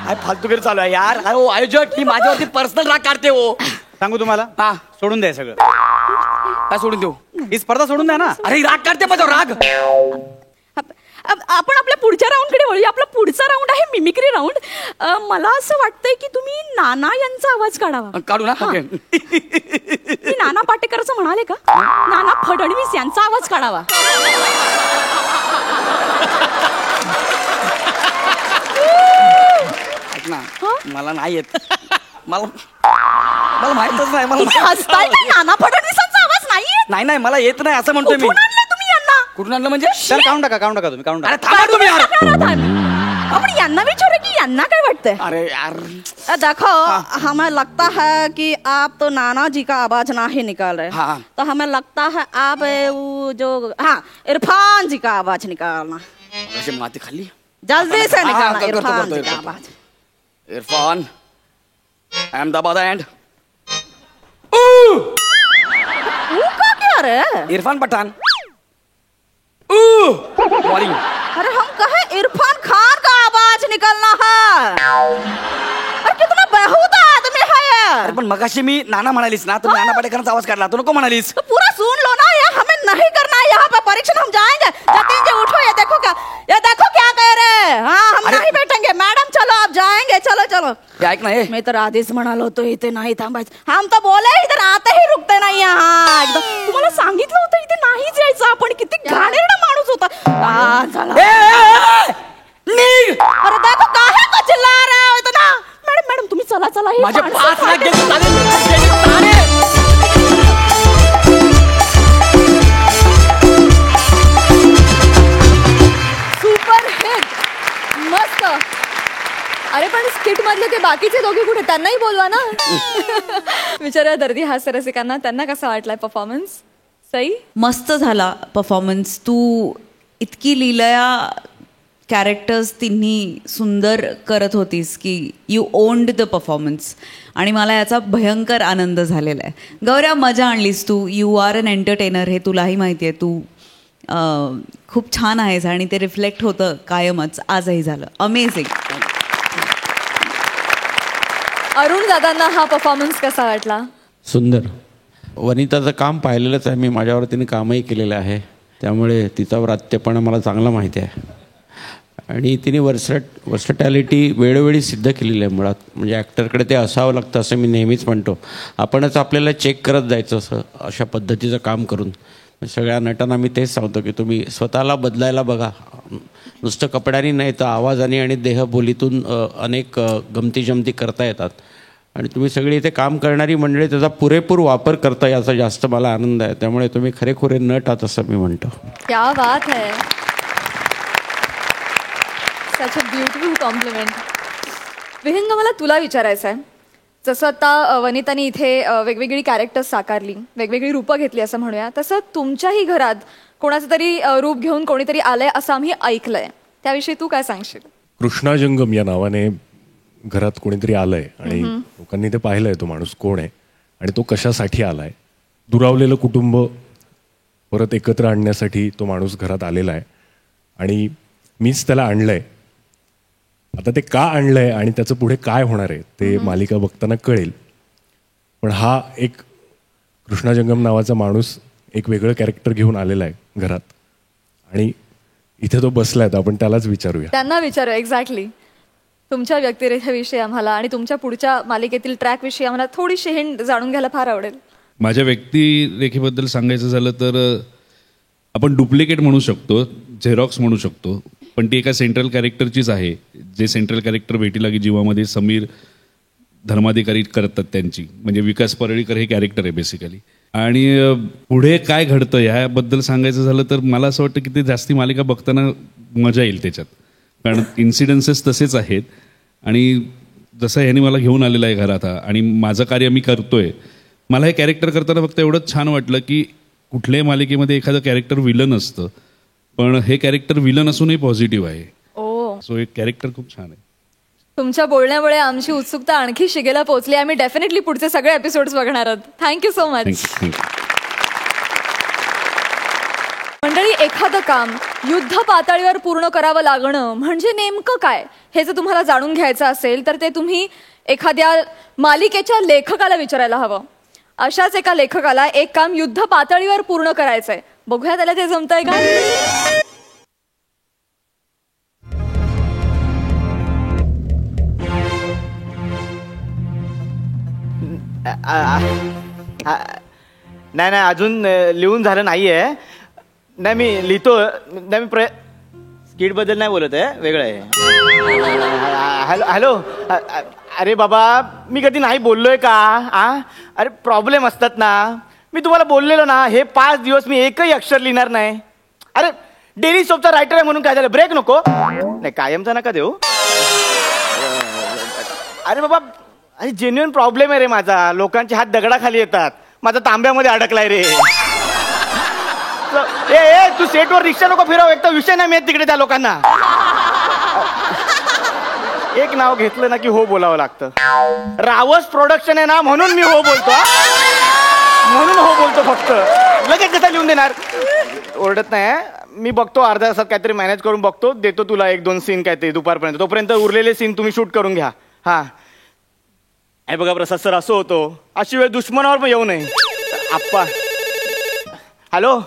काय फालतूगिरी चालू आहे यार. अरे आयोजक ही माझ्यावरती पर्सनल राग काढते हो. सांगू तुम्हाला हा सोडून द्या सगळं. काय सोडून देऊ? ही स्पर्धा सोडून द्या ना. अरे राग काढते माझ्यावर राग. आपण आपल्या पुढच्या राऊंडकडे वळूया. आपला पुढचा राऊंड आहे मिमिक्री राऊंड. मला असं वाटतंय की तुम्ही नाना यांचा आवाज काढावा. काढू ना. ओके. मी नाना पाटेकरचं म्हणाले का? नाना फडणवीस यांचा आवाज काढावा. ऐक ना, मला नाही येत. मला माहितच नाही. मला हसताय का? नाना फडणवीसांचा आवाज नाही येत? नाही मला येत नाही असं म्हणतोय मी. कुठून आणलं तुम्ही यांना? कुठून आणलं म्हणजे? त्याला काढून टाका तुम्ही काढून टाका. अरे थांबा तुम्ही यार. आपण यांना विचारू की यांना काय वाटतंय? अरे यार देखो, हमें लगता है कि आप तो नाना जी का आवाज नहीं निकाल रहे. हाँ. तो हमें लगता है आप वो जो इरफान जी का आवाज निकालना. अशी माती खाल्ली. जल्दी से निकालना करतो, इरफान जी का करतो. आवाज. इरफान, अहमदाबाद एंड वो का क्या रे? इरफान पठान. बॉलिंग. अरे हम कहे इरफान खान का आवाज निकलना है. अरे कितना बेहुदा आदमी है ये. अरे पण मगाशी मी नाना म्हणालीस ना, तुम्ही नाना पाटेकरांचा आवाज काढला, तू नको म्हणालीस. तो पूरा सुन लो ना. ये हमें नहीं करना है. यहाँ पे परीक्षण हम जाएंगे. जतिन जी उठो. ये देखो क्या कह रहे हैं. हाँ, हम नहीं बैठेंगे. मैडम चलो आप जाएंगे. चलो चलो. ऐक ना. मी तर आधीच म्हणालो होतो इथे नाही थांबायचं. हम तो बोले इधर आते ही रुकते नाही. हाँ एकदम तुम्हाला सांगितलं होतं इथे नाहीच यायचं. आपण किती घाणेरडा माणूस होता. चला. अरे देखो काहे को चिल्ला रहे हो इतना. मॅडम तुम्ही चला चला. ही माझे माणसं 5 लाख फाटेल. Super hit. मस्त. अरे पण स्किट मधले ते बाकीचे दोघे कुठे? त्यांनाही बोलवा ना. विचारूया दर्दी हास्य रसिकांना, त्यांना कसा वाटलाय परफॉर्मन्स? सई? मस्त झाला परफॉर्मन्स. तू इतकी लीलया कॅरेक्टर्स तिन्ही सुंदर करत होतीस की यू ओन्ड द परफॉर्मन्स. आणि मला याचा भयंकर आनंद झालेला आहे. गौऱ्या, मजा आणलीस तू. यू आर अन एंटरटेनर, हे तुलाही माहिती आहे. तू खूप छान आहेस आणि ते रिफ्लेक्ट होतं कायमच. आजही झालं. अमेझिंग. अरुण दादांना हा परफॉर्मन्स कसा वाटला? सुंदर. वनिताचं काम पाहिलेलंच आहे मी. माझ्यावर तिने कामही केलेलं आहे, त्यामुळे तिचा व्रात्यपणा मला चांगला माहिती आहे. आणि तिने वर्सटॅलिटी वेळोवेळी सिद्ध केलेली आहे मुळात. म्हणजे ॲक्टरकडे ते असावं लागतं असं मी नेहमीच म्हणतो. आपणच आपल्याला चेक करत जायचं असं अशा पद्धतीचं काम करून. सगळ्या नटांना मी तेच सांगतो की तुम्ही स्वतःला बदलायला बघा. नुसतं कपड्यांनी नाही तर आवाजाने आणि देहबोलीतून अनेक गमती जमती करता येतात. आणि तुम्ही सगळी इथे काम करणारी मंडळी त्याचा पुरेपूर वापर करता याचा जास्त मला आनंद आहे. त्यामुळे तुम्ही खरेखुरे नट आहात असं मी म्हणतो. क्या बात है. सच अ ब्युटिफुल कॉम्प्लिमेंट. विहंग, मला तुला विचारायचं आहे, जसं आता वनितानी इथे वेगवेगळी कॅरेक्टर्स साकारली, वेगवेगळी रूपं घेतली असं म्हणूया, तसं तुमच्याही घरात कोणाचं तरी रूप घेऊन कोणीतरी आलंय असं आम्ही ऐकलंय. त्याविषयी तू काय सांगशील? कृष्णाजंगम या नावाने घरात कोणीतरी आलंय आणि लोकांनी ते पाहिलंय तो माणूस कोण आहे आणि तो कशासाठी आलाय. दुरावलेलं कुटुंब परत एकत्र आणण्यासाठी तो माणूस घरात आलेला आहे आणि मीच त्याला आणलंय. आता ते का आणलंय आणि त्याचं पुढे काय होणार आहे ते मालिका बघताना कळेल. पण हा एक कृष्णाजंगम नावाचा माणूस एक वेगळं कॅरेक्टर घेऊन आलेला आहे घरात आणि इथे तो बसलाय. तर आपण त्यालाच विचारूया. त्यांना विचारूया. एक्झॅक्टली. तुमच्या व्यक्तिरेखेविषयी आम्हाला आणि तुमच्या पुढच्या मालिकेतील ट्रॅक विषयी आम्हाला थोडीशी हिंट जाणून घ्यायला फार आवडेल. माझ्या व्यक्तिरेखेबद्दल सांगायचं झालं तर आपण डुप्लिकेट म्हणू शकतो, झेरॉक्स म्हणू शकतो, पण ती एका सेंट्रल कॅरेक्टरचीच आहे. जे सेंट्रल कॅरेक्टर भेटी लागी जीवामध्ये समीर धर्माधिकारी करतात त्यांची, म्हणजे विकास परळीकर हे कॅरेक्टर आहे बेसिकली. आणि पुढे काय घडतं ह्याबद्दल सांगायचं झालं तर मला असं वाटतं की ते जास्ती मालिका बघताना मजा येईल त्याच्यात, कारण इन्सिडन्सेस तसेच आहेत. आणि जसं ह्याने मला घेऊन आलेलं आहे घरात आणि माझं कार्य मी करतोय, मला हे कॅरेक्टर करताना फक्त एवढंच छान वाटलं की कुठल्याही मालिकेमध्ये एखादं कॅरेक्टर विलन असतं, पण हे कॅरेक्टर विलन असूनही पॉझिटिव्ह आहे. सो एक कॅरेक्टर खूप छान आहे. तुमच्या बोलण्यामुळे आमची उत्सुकता आणखी शिगेला पोहोचली. आम्ही डेफिनेटली पुढचे सगळे एपिसोड्स बघणार आहोत. Thank you so much. मंडळी, एखादं काम युद्ध पातळीवर पूर्ण करावं लागणं म्हणजे नेमकं काय हे जर तुम्हाला जाणून घ्यायचं असेल तर ते तुम्ही एखाद्या मालिकेच्या लेखकाला विचारायला हवं. अशाच एका लेखकाला एक काम युद्ध पातळीवर पूर्ण करायचंय. बघूया त्याला ते जमतंय का. नाही नाही अजून लिहून झालं नाहीये. नाही मी लिहितो. नाही मी स्किट बद्दल नाही बोलत आहे, वेगळं आहे. Hello hello. अरे बाबा मी कधी नाही बोललोय का? अरे प्रॉब्लेम असतात ना. मी तुम्हाला बोललेलो ना, हे 5 दिवस मी एकही अक्षर लिहिणार नाही. अरे डेली सोपचा रायटर आहे म्हणून काय झालं, ब्रेक नको? नाही कायमचा नका देऊ. अरे बाबा अरे जेन्युइन प्रॉब्लेम आहे रे माझा. लोकांचे हात दगडाखाली येतात, माझा तांब्यामध्ये अडकलाय रे. ए तू सेटवर रिक्षा नको फिरव, एक तर विषय नाही मिळत तिकडे त्या लोकांना. एक नाव घेतलं ना की हो बोलावं लागतं. रावस प्रोडक्शन आहे ना म्हणून मी हो बोलतो. म्हणून हो बोलतो फक्त. लगेच कसं लिहून देणार? ओरडत नाही. मी बघतो अर्ध्या तासात काहीतरी मॅनेज करून बघतो, देतो तुला 1-2 सीन काहीतरी दुपारपर्यंत. तोपर्यंत उरलेले सीन तुम्ही शूट करून घ्या. हा हे बघा प्रसाद सर, असं होतो अशी वेळ दुश्मनावर पण येऊ नये. आप्पा हॅलो.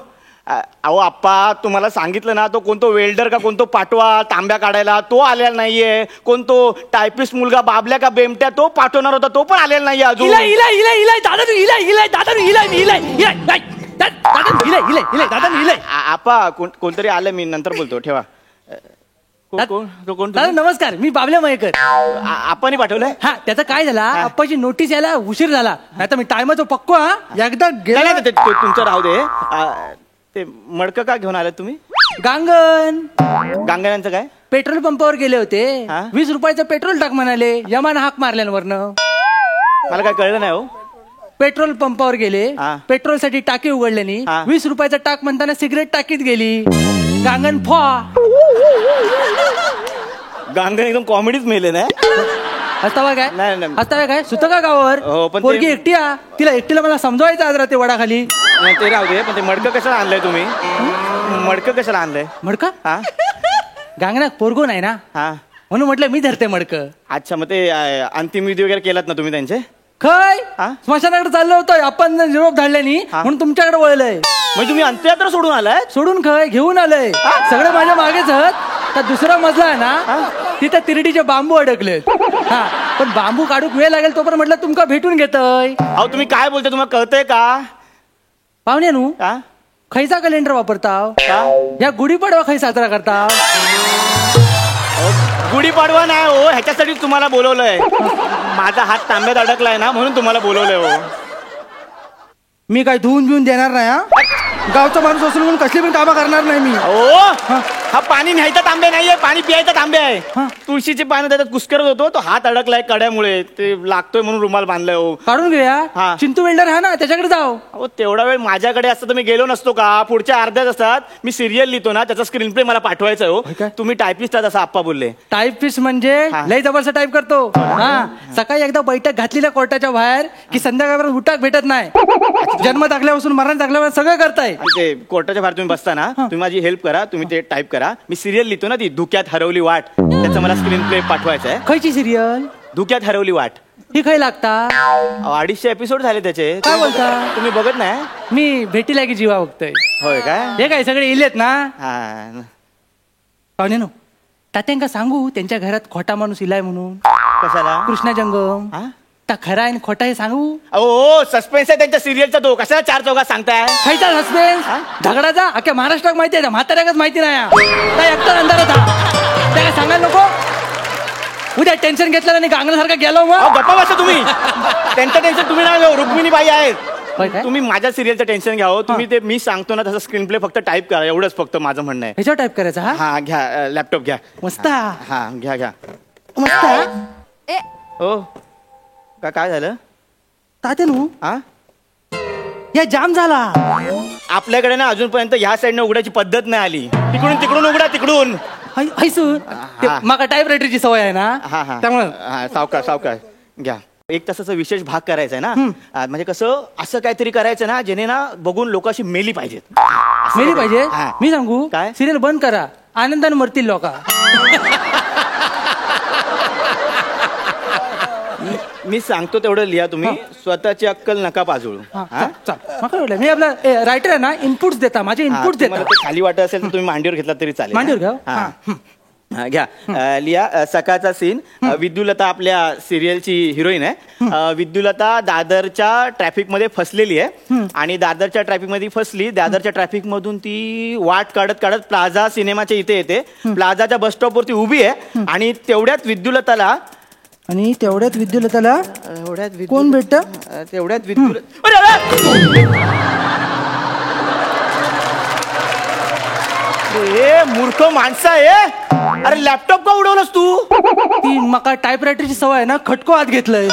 अहो आप्पा तुम्हाला सांगितलं ना, तो कोणतो वेल्डर का कोणतो पाठवा तांब्या काढायला, तो आलेला नाहीये. कोणतो टायपिस्ट मुलगा बाबल्या का बेमट्या, तो पाठवणार होता, तो पण आलेला नाहीये अजून. आप्पा कोणतरी आलं, मी नंतर बोलतो, ठेवा. नमस्कार, मी बाबल्या मयेकर. आपण पाठवलंय? हा त्याचं काय झाला, आप्पाची नोटीस यायला उशीर झाला. नाही तर मी टायमाचं पक्को. एकदा गेला तुमचं राहू दे. ते मडकं का घेऊन आलं तुम्ही? गांगणांचं काय? पेट्रोल पंपावर गेले होते, 20 रुपयाचं पेट्रोल टाक म्हणाले, यमान हाक मारल्यावरनं. मला काय कळलं नाही हो. पेट्रोल पंपावर गेले, पेट्रोल साठी टाकी उघडल्यानी 20 रुपयाचं टाक म्हणताना सिगरेट टाकीत गेली. गांगण गांगण एकदम कॉमेडीच मेले ना. हसतावा काय? नाही हसतावा काय? सुत का गावावर पोरगी एकटी आ, तिला एकटीला मला समजवायचं आज रात्री वडाखाली. ते राहू दे, पण ते मडकं कशाला आणलंय तुम्ही? मडकं कशाला आणलंय? मडकं? गांगणात पोरगो नाही ना, म्हणून म्हटलं मी धरते मडकं. अच्छा, मग ते अंतिम विधी वगैरे केलात ना तुम्ही त्यांचे? काय स्मशानाकडे चाललो होतो आपण निरोप धाडल्यानी, म्हणून तुमच्याकडे वळलंय. म्हणजे तुम्ही अंत्ययात्रा सोडून आलाय? सोडून काय घेऊन आलंय. सगळे माझ्या मागेच आहेत. तर दुसरा मजला आहे ना, तिथे तिरडीचे बांबू अडकलेत. पण बांबू काढूक वेळ लागेल, तोपर्यंत म्हटलं तुमका भेटून घेतोय. अहो तुम्ही काय बोलताय, तुम्हाला कळतंय का? पाहुण्यानू खैचा कॅलेंडर वापरताव? या गुढीपाडवा खै साजरा करताव? गुढीपाडवा नाही हो, ह्याच्यासाठी तुम्हाला बोलवलंय. माझा हात तांब्यात अडकलाय ना, म्हणून तुम्हाला बोलवलंय हो. मी काय धुवून बिवून देणार नाही. गावचा माणूस असून म्हणून कसली पण कामं करणार नाही मी. हा पाणी न्यायचा तांबे नाहीये, पाणी पियायचा तांबे आहे. तुळशीचे पानं त्याच्यात कुस्करत होतो, तो हात अडकलाय कड्यामुळे, ते लागतोय म्हणून रुमाल बांधलाय हो. काढून घेऊया. चिंटू वेल्डर हा ना, त्याच्याकडे जाऊ. हो तेवढा वेळ माझ्याकडे असतं तर मी गेलो नसतो का? पुढच्या अर्ध्या तासात मी सिरियल लिहितो ना, त्याचा स्क्रीन प्ले मला पाठवायचा हो. तुम्ही टायपिस्ट आहात असं आप्पा बोलले. टायपिस्ट म्हणजे लय जबरदस्त टाईप करतो. सकाळी एकदा बैठक घातली ना कोर्टाच्या बाहेर की संध्याकाळपर्यंत उठाक भेटत नाही. जन्म दाखल्यापासून मरण दाखल्यावर सगळं करताय. ते कोर्टाच्या बाहेर तुम्ही बसता ना, तुम्ही माझी हेल्प करा, तुम्ही ते टाईप करा. मी सिरियल लिहितो ना, ती धुक्यात हरवली वाट, त्याचा मला स्क्रीन प्ले पाठवायचा आहे. खयची सिरियल? धुक्यात हरवली वाट. ही खय लागता? 250 एपिसोड झाले त्याचे. काय बोलता? तुम्ही बघत नाही? मी भेटीला की जीवा बघतोय. होय काय? हे काय सगळे इलेत ना. पाहुणे तात्यांका सांगू त्यांच्या घरात खोटा माणूस इलाय म्हणून. कशाला? कृष्णा जंगम. खरा आहे खोटा हे सांगू? अहो सस्पेन्स आहे त्यांच्या सिरियलचा. तो कशाला 4 चौघात सांगताय? खायचा सस्पेन्स झगडाचा अख्ख्या महाराष्ट्रात माहिती आहे, म्हाताऱ्याकच माहिती नाही. एकटा अंधारात हा त्या सांगायला नको. उद्या टेन्शन घेतलं आणि गांगण्यासारखं गेलो मग. गप्पा बसा तुम्ही. त्यांचं टेन्शन तुम्ही ना घेऊ, रुक्मिणी बाई आहेत. तुम्ही माझ्या सिरियलचं टेन्शन घ्या. तुम्ही ते मी सांगतो ना तसं स्क्रीन प्ले फक्त टाईप करा, एवढंच फक्त माझं म्हणणं आहे. ह्याच्यावर टाईप करायचं? हा घ्या, लॅपटॉप घ्या. मस्त. हा घ्या मस्त. हो काय झालं तात्यानू? या जाम झाला आपल्याकडे ना. अजूनपर्यंत ह्या साईडने उघडायची पद्धत नाही आली. तिकडून उघडा, तिकडून. माका टाईप रायटरची सवय आहे ना, त्यामुळे सावकाश घ्या. 1 तासाचा विशेष भाग करायचा आहे ना. म्हणजे कसं असं काहीतरी करायचं ना, जेणे ना बघून लोक अशी मेली पाहिजेत. मेली पाहिजे? मी सांगू काय? सिरियल बंद करा, आनंदाने मरतील लोक. मी सांगतो तेवढं लिहा तुम्ही. स्वतःची अक्कल नका पाजळू. मी आपला रायटर आहे ना, इनपुट्स देता, माझे इनपुट्स देता. खाली वाटत असेल तर तुम्ही मांडीवर घेतला तरी चालेल. मांडीवर घ्या. घ्या लिया सकाळचा सीन. विद्युलता आपल्या सिरियलची हिरोईन आहे. विद्युलता दादरच्या ट्रॅफिक मध्ये फसलेली आहे आणि दादरच्या ट्रॅफिक मध्ये फसली. दादरच्या ट्रॅफिक मधून ती वाट काढत काढत प्लाझा सिनेमाच्या इथे येते. प्लाझाच्या बस स्टॉप वरती उभी आहे आणि तेवढ्यात विद्युलताला कोण भेटत? तेवढ्यात ए मूर्ख माणसा आहे. अरे लॅपटॉप का उडवलंस तू? ती मका टाईपरायटरची सवय आहे ना, खटको आत घेतलंय.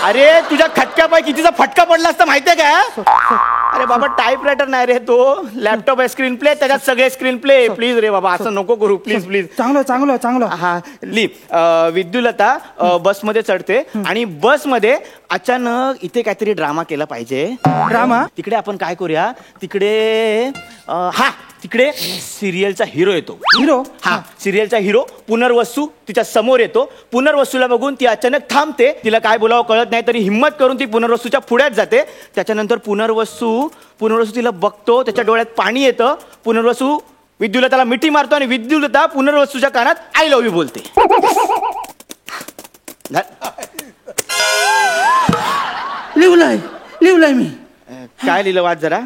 अरे तुझ्या खटक्यापाय कितीचा फटका पडला असता माहितीये का? अरे बाबा टाईपरायटर नाही रे तो, लॅपटॉप आहे. स्क्रीन प्ले, त्याच्यात सगळे स्क्रीन प्ले. प्लीज रे बाबा असं नको करू, प्लीज प्लीज. चांगलं. हा ली. विद्युलता बसमध्ये चढते आणि बसमध्ये अचानक इथे काहीतरी ड्रामा केला पाहिजे. ड्रामा? तिकडे आपण काय करूया, तिकडे सिरियलचा हिरो येतो. सिरियलचा हिरो पुनर्वसू तिच्या समोर येतो. पुनर्वसूला बघून ती अचानक थांबते. तिला काय बोलावं कळत नाही, तरी हिम्मत करून ती पुनर्वसूच्या पुढ्यात जाते. त्याच्यानंतर पुनर्वसू तिला बघतो, त्याच्या डोळ्यात पाणी येतं. पुनर्वसू विद्युलताला मिठी मारतो आणि विद्युलता पुनर्वसूच्या कानात आय लव्ह यू बोलते. लिवलाय मी. काय लिहिलं वाच जरा.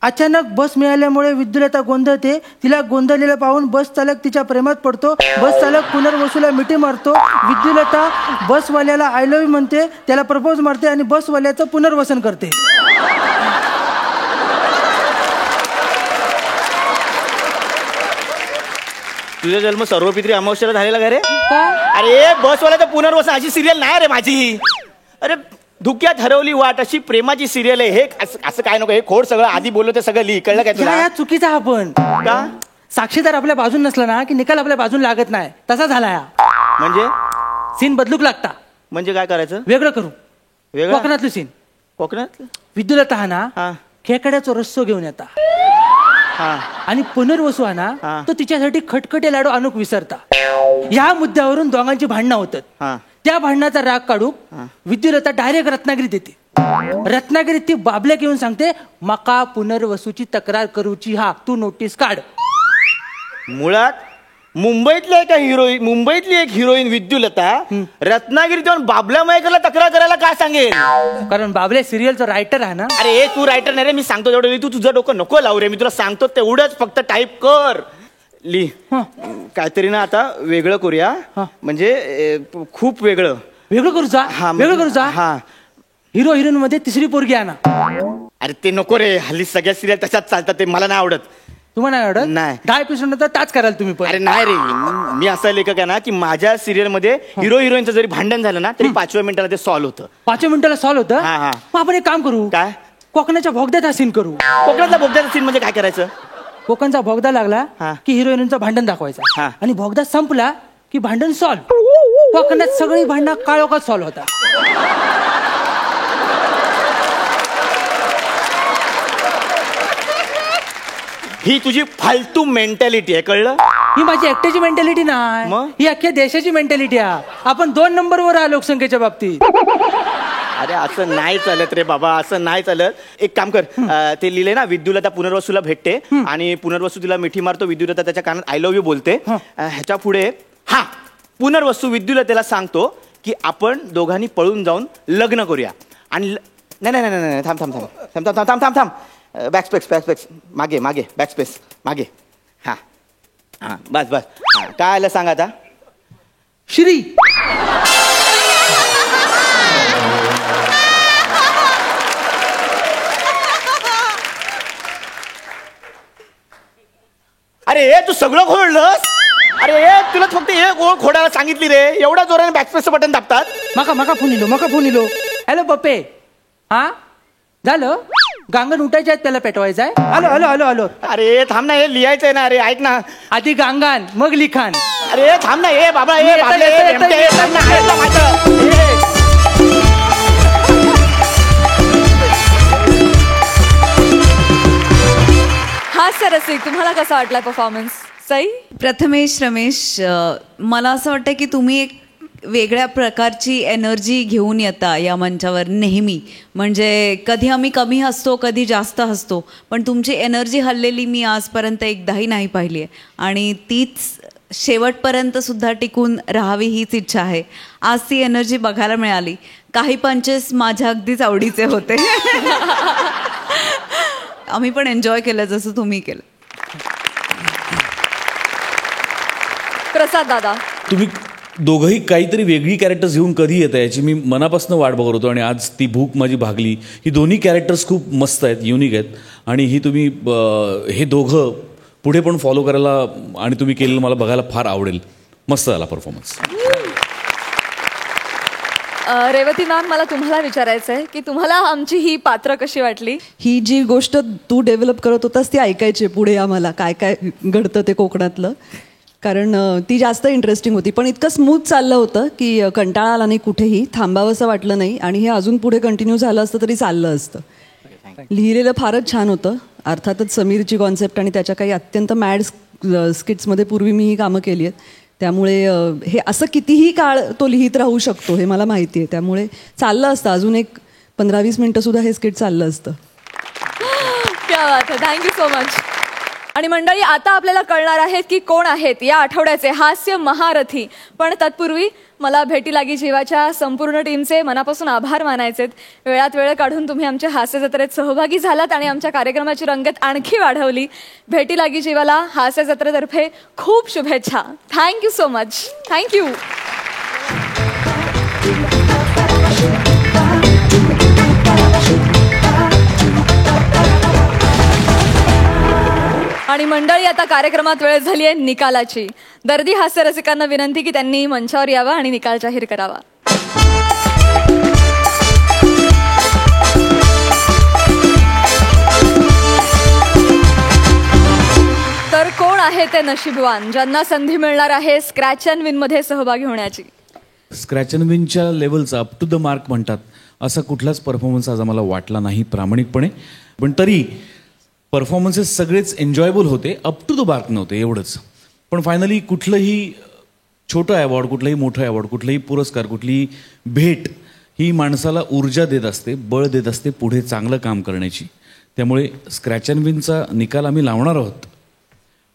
अचानक बस मिळाल्यामुळे विद्युलता गोंधळते. तिला गोंधळलेलं पाहून बस चालक तिच्या प्रेमात पडतो. बस चालक पुनर्वसूला मिठी मारतो. विद्युलता बसवाल्याला आय लव्ह यू म्हणते, त्याला प्रपोज मारते आणि बसवाल्याचं पुनर्वसन करते. तुझा जन्म सर्वपित्री अमावस्याला झालेला का रे? अरे बसवाल्याचं पुनर्वसन अशी सिरियल नाही रे माझी. अरे धुक्यात हरवली वाट अशी प्रेमाची सिरियल आहे. हे असं काय नको, हे खोड सगळं आधी बोललो ते सगळं लिही. कळलं काय तुला? चुकीचा आपण का? साक्षीदार आपल्या बाजून नसला ना की निकाल आपल्या बाजून लागत नाही, तसा झाला या. म्हणजे सीन बदलूक लागता. म्हणजे काय करायचं? वेगळं करू. कोकणातलं सीन. कोकणात विद्युलता हा ना खेकड्याचा रस्सो घेऊन येता आणि पुनर्वसू हा ना तो तिच्यासाठी खटखटे लाडू आणूक विसरता. या मुद्द्यावरून दोघांची भांडणं होतात. त्या भांडणाचा राग काढू विद्युलता डायरेक्ट रत्नागिरीत येते. रत्नागिरीत ती बाबल्या घेऊन सांगते, मका पुनर्वसूची तक्रार करूची हा, तू नोटीस काढ. मुळात मुंबईतली एक हिरोईन विद्युलता रत्नागिरीत जाऊन बाबल्या मयेकरला तक्रार करायला काय सांगेल? कारण बाबल्या सिरियलचा रायटर आहे ना. अरे तू रायटर नाही रे, मी सांगतो तेवढं. तू तुझं डोकं नको लावू रे, मी तुला सांगतो तेवढंच फक्त टाईप कर. ली काहीतरी ना आता वेगळं करूया. म्हणजे खूप वेगळं करू जा. हा हिरो हिरोईन मध्ये तिसरी पोरगी आहे ना. अरे ते नको रे, हल्ली सगळ्या सिरियल तशाच चालतात, ते मला नाही आवडत. तुम्हाला नाही आवडत? नाही. 10 एपिसोड नंतर टाच कराल तुम्ही पण. अरे नाही रे, मी असा लेखक आहे ना की माझ्या सिरियल मध्ये हिरो हिरोईनचं जरी भांडण झालं ना तरी 5व्या मिनिटाला ते सॉल्व्ह होतं. 5व्या मिनिटाला सॉल्व्ह होतं. मग आपण एक काम करू. काय? कोकणाच्या भोगद्याचा सीन करू. कोकणाचा भोगद्याचा सीन म्हणजे काय करायचं? कोकणचा भोगदा लागला की हिरोईनचं भांडण दाखवायचं आणि भोगदा संपला की भांडण सॉल्व्ह. कोकणात सगळी भांडणं काळोखात सॉल्व्ह होता. ही तुझी फालतू मेंटॅलिटी आहे, कळलं? ही माझी एकट्याची मेंटॅलिटी नाही, ही अख्ख्या देशाची मेंटॅलिटी आहे. आपण 2 नंबरवर आहे लोकसंख्येच्या बाबतीत. अरे असं नाही चालत रे बाबा, असं नाही चालत. एक काम कर, ते लिहिले ना विद्युलता पुनर्वसूला भेटते आणि पुनर्वसू तिला मिठी मारतो. विद्युलता त्याच्या कानात आय लव्ह यू बोलते. ह्याच्या पुढे पुनर्वसू विद्युलतेला सांगतो की आपण दोघांनी पळून जाऊन लग्न करूया. आणि नाही थांब थांब थांब थांब थांब थांब थांब बॅकस्पेस मागे बॅकस्पेस मागे. बस काय आलं सांग आता. श्री अरे तू सगळं खोडलंस. अरे तुला फक्त एक ओळ खोडायला सांगितली रे, एवढ्या जोराने बॅकस्पेसचं बटन दाबतात. मका फोन इलो. हॅलो पप्पे. हा झालं, गांगण उठायचे आहेत, त्याला पेटवायचं आहे. हॅलो. अरे थांब ना, हे लिहायचंय ना. अरे ऐक ना, आधी गांगान मग लिखाण. अरे थांब ना, हे बाबा हास्य रसिक, तुम्हाला कसा वाटला परफॉर्मन्स? सई? प्रथमेश, रमेश, मला असं वाटतं की तुम्ही एक वेगळ्या प्रकारची एनर्जी घेऊन येता या मंचावर नेहमी. म्हणजे कधी आम्ही कमी हसतो, कधी जास्त हसतो, पण तुमची एनर्जी हललेली मी आजपर्यंत एकदाही नाही पाहिली आहे. आणि तीच शेवटपर्यंत सुद्धा टिकून राहावी हीच इच्छा आहे. आज ती एनर्जी बघायला मिळाली. काही पंचेस माझ्या अगदीच आवडीचे होते. आम्ही पण एन्जॉय केलं जसं तुम्ही केलं. प्रसाद दादा, तुम्ही दोघंही काहीतरी वेगळी कॅरेक्टर्स घेऊन कधी येत आहे याची मी मनापासून वाट बघत होतो आणि आज ती भूक माझी भागली. ही दोन्ही कॅरेक्टर्स खूप मस्त आहेत, युनिक आहेत आणि ही तुम्ही हे दोघं पुढे पण फॉलो करायला आणि तुम्ही केलेलं मला बघायला फार आवडेल. मस्त झाला परफॉर्मन्स. रेवती मॅम, मला तुम्हाला विचारायचं आहे की तुम्हाला आमची ही पात्र कशी वाटली? ही जी गोष्ट तू डेव्हलप करत होतास ती ऐकायची पुढे आम्हाला काय काय घडतं ते कोकणातलं, कारण ती जास्त इंटरेस्टिंग होती. पण इतकं स्मूथ चाललं होतं की कंटाळा आला नाही, कुठेही थांबावंसं वाटलं नाही आणि हे अजून पुढे कंटिन्यू झालं असतं तरी चाललं असतं. लिहिलेलं फारच छान होतं. अर्थातच समीरची कॉन्सेप्ट आणि त्याच्या काही अत्यंत मॅड स्किट्समध्ये पूर्वी मी ही कामं केली आहेत, त्यामुळे हे असं कितीही काळ तो लिहित राहू शकतो हे मला माहिती आहे. त्यामुळे चाललं असतं अजून एक 15-20 मिनटं सुद्धा हे स्किट चाललं असतं. क्या बात आहे, थँक्यू सो मच. आणि मंडळी, आता आपल्याला कळणार आहेत की कोण आहेत या आठवड्याचे हास्य महारथी. पण तत्पूर्वी मला भेटी लागी जीवाच्या संपूर्ण टीमचे मनापासून आभार मानायचेत. वेळात वेळ काढून तुम्ही आमच्या हास्य जत्रेत सहभागी झालात आणि आमच्या कार्यक्रमाची रंगत आणखी वाढवली. भेटी लागी जीवाला हास्य जत्रेतर्फे खूप शुभेच्छा. Thank you so much. थँक्यू. आणि मंडळी, आता कार्यक्रमात वेळ झाली आहे निकालाची. दर्दी हास्य रसिकांना विनंती की त्यांनी मंचावर यावं आणि निकाल जाहीर करावा. तर कोण आहे ते नशीबवान ज्यांना संधी मिळणार आहे स्क्रॅच अँड विन मध्ये सहभागी होण्याची? स्क्रॅच अँड विनच्या लेवलचा अप टू द मार्क म्हणतात असा कुठलाच परफॉर्मन्स आज आम्हाला वाटला नाही प्रामाणिकपणे. पण तरी परफॉर्मन्सेस सगळेच एन्जॉयबल होते, अप टू द मार्क नव्हते एवढंच. पण फायनली कुठलंही छोटं अवॉर्ड, कुठलंही मोठं अवॉर्ड, कुठलंही पुरस्कार, कुठलीही भेट ही माणसाला ऊर्जा देत असते, बळ देत असते पुढे चांगलं काम करण्याची. त्यामुळे स्क्रॅच अँड विनचा निकाल आम्ही लावणार आहोत.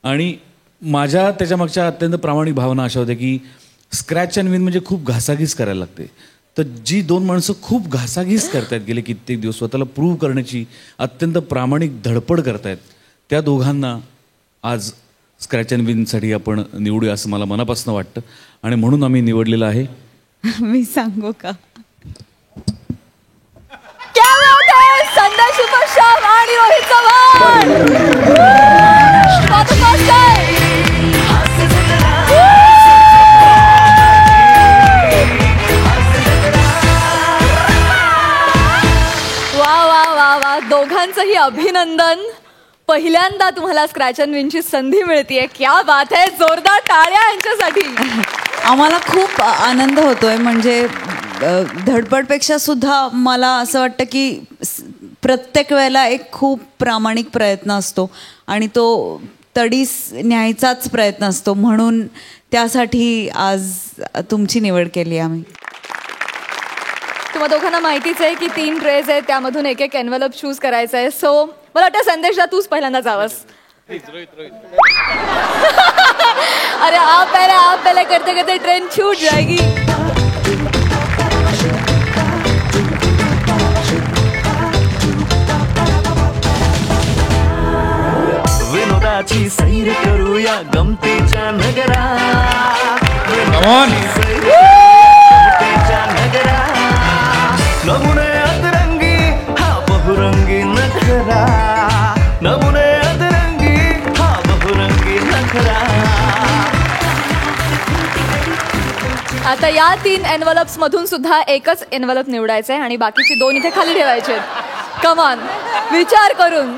आणि माझ्या त्याच्यामागच्या अत्यंत प्रामाणिक भावना अशा होत्या की स्क्रॅच अँड विन म्हणजे खूप घासाघीस करायला लागते. तर जी दोन माणसं खूप घासाघीस करतायत गेले कित्येक दिवस, स्वतःला प्रूव्ह करण्याची अत्यंत प्रामाणिक धडपड करतायत, त्या दोघांना आज स्क्रॅच अँड विनसाठी आपण निवडूया असं मला मनापासून वाटतं. आणि म्हणून आम्ही निवडलेलं आहे. मी सांगू का? संदेश सुपरस्टार आणि रोहित चव्हाण. दोघांचंही अभिनंदन. पहिल्यांदा तुम्हाला स्क्रॅच अँड विनची संधी मिळतीये. क्या बात आहे, जोरदार टाळ्या यांच्यासाठी. आम्हाला खूप आनंद होतोय. म्हणजे धडपडपेक्षा सुद्धा मला असं वाटतं की प्रत्येक वेळेला एक खूप प्रामाणिक प्रयत्न असतो आणि तो तडीस न्यायचाच प्रयत्न असतो. म्हणून त्यासाठी आज तुमची निवड केली आम्ही. तुम्हा दोघांना माहितीच आहे की 3 ट्रेज आहेत, त्यामधून एक एक एनव्हलप चूज करायचा आहे. सो मला वाटतं संदेशला तूच पहिल्यांदा जावस. अरे आप पहले करते करते ट्रेन छूट जाएगी. विनोदाची सैर करूया गमतीच्या नगरात. नमुने अतरंगी हा बहुरंगी नखरा. नमुने अतरंगी हा बहुरंगी नखरा. आता या 3 एनव्हलप्स मधून सुद्धा एकच एनव्हलप निवडायचं आहे आणि बाकीची 2 इथे खाली ठेवायचे. कमान, विचार करून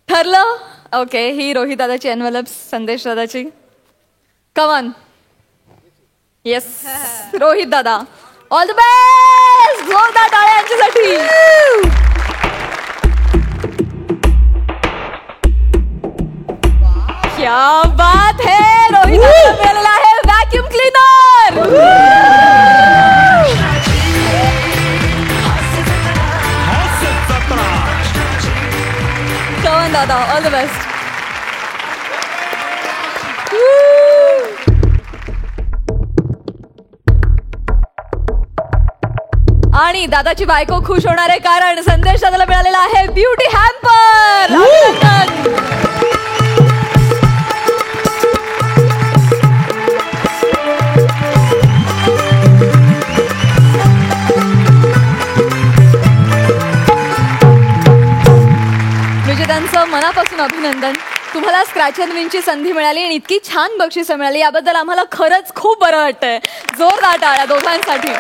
ठरलं? ओके, ही रोहित दादाची एनव्हलप, संदेश दादाची. कमान. येस, रोहित दादा, ऑल द बेस्ट. जोरदार टाळ्या यांच्यासाठी. क्या बात है, रोहित दादाला मिळालेला आहे व्हॅक्यूम क्लीनर. श्रवण दादा, ऑल द बेस्ट. आणि दादाची बायको खुश होणार आहे कारण संदेश दादाला मिळालेला आहे ब्युटी हॅम्पर. विजेत्यांचं मनापासून अभिनंदन. तुम्हाला स्क्रॅच अँड विनची संधी मिळाली आणि इतकी छान बक्षिसं मिळाली याबद्दल आम्हाला खरंच खूप बरं वाटतंय. जोरदार टाळ्या दोघांसाठी.